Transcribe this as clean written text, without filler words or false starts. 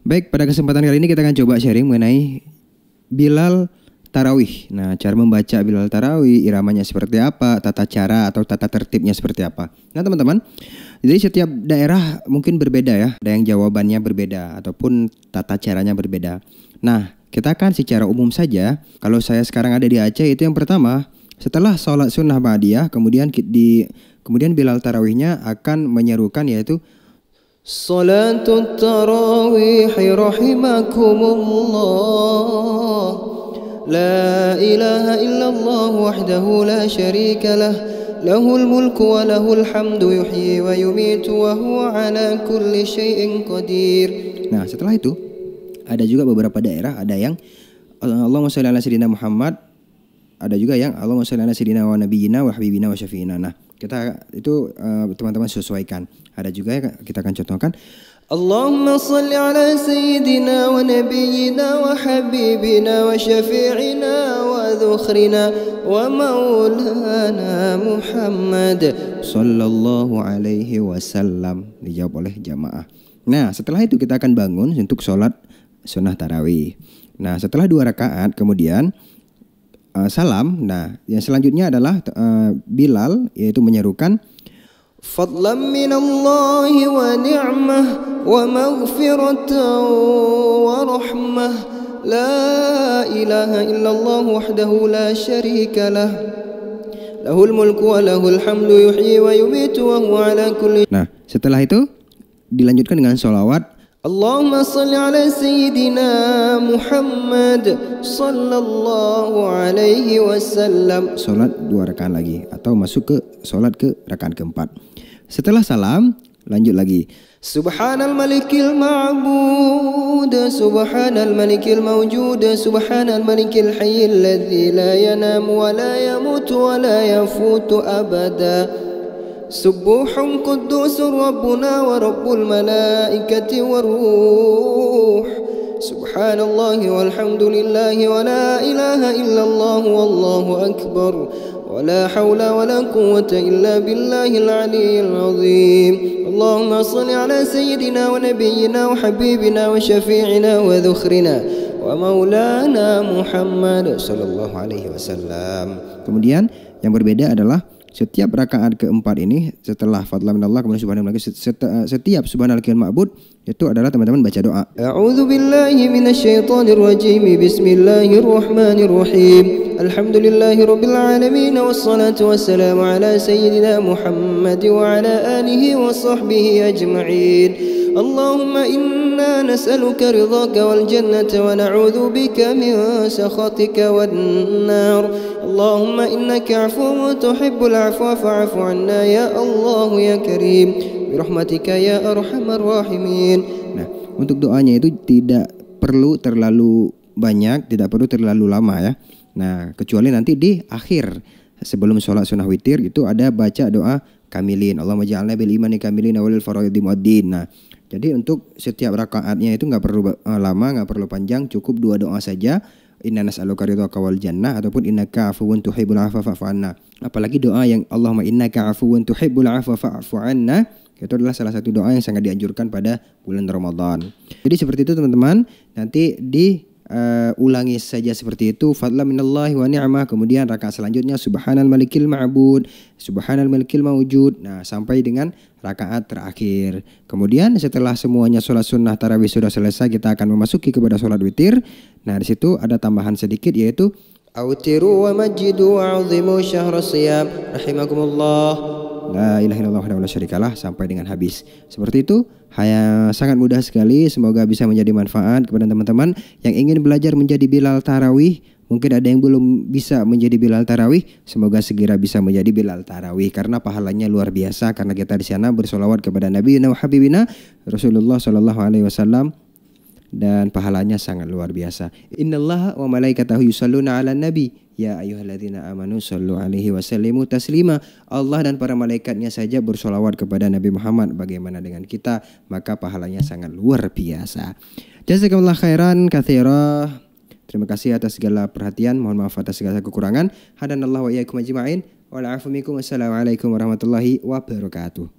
Baik, pada kesempatan kali ini kita akan coba sharing mengenai Bilal Tarawih. Nah, cara membaca Bilal Tarawih, iramanya seperti apa, tata cara atau tata tertibnya seperti apa. Nah teman-teman, jadi setiap daerah mungkin berbeda ya. Ada yang jawabannya berbeda ataupun tata caranya berbeda. Nah, kita akan secara umum saja. Kalau saya sekarang ada di Aceh, itu yang pertama, setelah sholat sunnah ba'diyah, kemudian Bilal Tarawihnya akan menyerukan yaitu Salatul Tarawih rahimakumullah, La ilaha illallah wahdahu la syarika lah, lahul mulku wa lahul hamdu yuhyi wa yumitu wa huwa ala kulli syai'in qadir. Nah, setelah itu ada juga beberapa daerah, ada yang Allahumma shalli ala sayyidina Muhammad, ada juga yang Allahumma shalli ala sayyidina wa nabiyyina wa habibina wa syafi'ina. Nah, kita itu teman-teman sesuaikan. Ada juga yang kita akan contohkan Allahumma salli ala sayyidina wa nabiyyina wa habibina wa syafi'ina wa dhukhrina wa maulana Muhammad sallallahu alaihi wasallam. Dijawab oleh jamaah. Nah, setelah itu kita akan bangun untuk sholat sunnah tarawih. Nah, setelah 2 rakaat kemudian salam. Nah, yang selanjutnya adalah Bilal yaitu menyerukan Fadlan minallahi wa ni'mah wa maghfiratan wa rahmah, La ilaha illallah wahdahu la syarika lah, lahul mulku wa lahul hamdu yuhyi wa yumitu wa huwa ala kulli. Nah, setelah itu dilanjutkan dengan sholawat Allahumma salli ala sayyidina Muhammad sallallahu alaihi wasallam. Salat 2 rakaat lagi atau masuk ke salat ke rakaat keempat. Setelah salam lanjut lagi. Subhanal malikil ma'bud, subhanal malikil mawjud, subhanal malikil hayyil ladzi la yanamu wa la yamutu wa la yafutu abada. Subuhun quddusur Rabbuna wa Rabbul malaikati wa ruh, Subhanallahi walhamdulillahi wa la ilaha illallah wallahu akbar, wa la hawla wa la quwwata illa billahil aliyyil azim. Allahumma salli ala sayyidina wa nabiyyina wa habibina wa syafi'ina wa dhukhrina wa maulana Muhammad sallallahu alaihi wasallam. Kemudian yang berbeda adalah setiap rakaat keempat ini setelah fadlan minallah kemudian subhanallah, setiap subhanal ma'bud itu adalah teman-teman baca doa. A'udzu billahi minasyaitonir rajim. Bismillahirrahmanirrahim. Alhamdulillahi rabbil alamin wassalatu wassalamu ala sayyidina Muhammad wa ala alihi wa sahbihi ajma'in. Allahumma inna nas'aluka ridhaka wal jannata wa na'udzu bika min sakhatika wan nar. Allahumma innaka 'afuwwun tuhibbul 'afwa fa'fu 'anna ya Allah ya Karim birahmatika ya arhamar rahimin. Nah, untuk doanya itu tidak perlu terlalu banyak, tidak perlu terlalu lama ya. Nah, kecuali nanti di akhir sebelum sholat sunnah witir itu ada baca doa kamilin. Allahumma ja'alna bil imani kamilin walil faraidhi muaddin. Nah, jadi untuk setiap rakaatnya itu nggak perlu lama, nggak perlu panjang, cukup 2 doa saja. Inna nas'aluka ridhaka wal jannah ataupun innaka 'afuwun tuhibbul 'afwa fa'fu 'anna. Apalagi doa yang Allahumma innaka 'afuwun tuhibbul 'afwa fa'fu 'anna, itu adalah salah satu doa yang sangat dianjurkan pada bulan Ramadan. Jadi seperti itu teman-teman. Nanti ulangi saja seperti itu, fadlan minallahi wa ni'mah, kemudian rakaat selanjutnya subhanal malikil ma'bud, subhanal malikil mawjud. Nah, sampai dengan rakaat terakhir. Kemudian setelah semuanya sholat sunnah tarawih sudah selesai, kita akan memasuki kepada sholat witir. Nah, di situ ada tambahan sedikit yaitu autiru wa majidu wa 'azimu syahr siyam rahimakumullah, la ilaha illallah wahdahu la syarikalah, sampai dengan habis. Seperti itu, sangat mudah sekali. Semoga bisa menjadi manfaat kepada teman-teman yang ingin belajar menjadi Bilal Tarawih. Mungkin ada yang belum bisa menjadi Bilal Tarawih, semoga segera bisa menjadi Bilal Tarawih karena pahalanya luar biasa, karena kita di sana bersolawat kepada Nabi wa habibina Rasulullah sallallahu alaihi wasallam dan pahalanya sangat luar biasa. Innallaha wa malaikatahu yusholluna 'alan nabi ya ayyuhalladzina amanu shallu 'alaihi wa sallimu taslima. Allah dan para malaikatnya saja bersolawat kepada Nabi Muhammad, bagaimana dengan kita? Maka pahalanya sangat luar biasa. Jazakumullah khairan katsira. Terima kasih atas segala perhatian. Mohon maaf atas segala kekurangan. Hadanallahu wa iyyakum ajma'in. Wal 'afu minkum. Wassalamualaikum warahmatullahi wabarakatuh.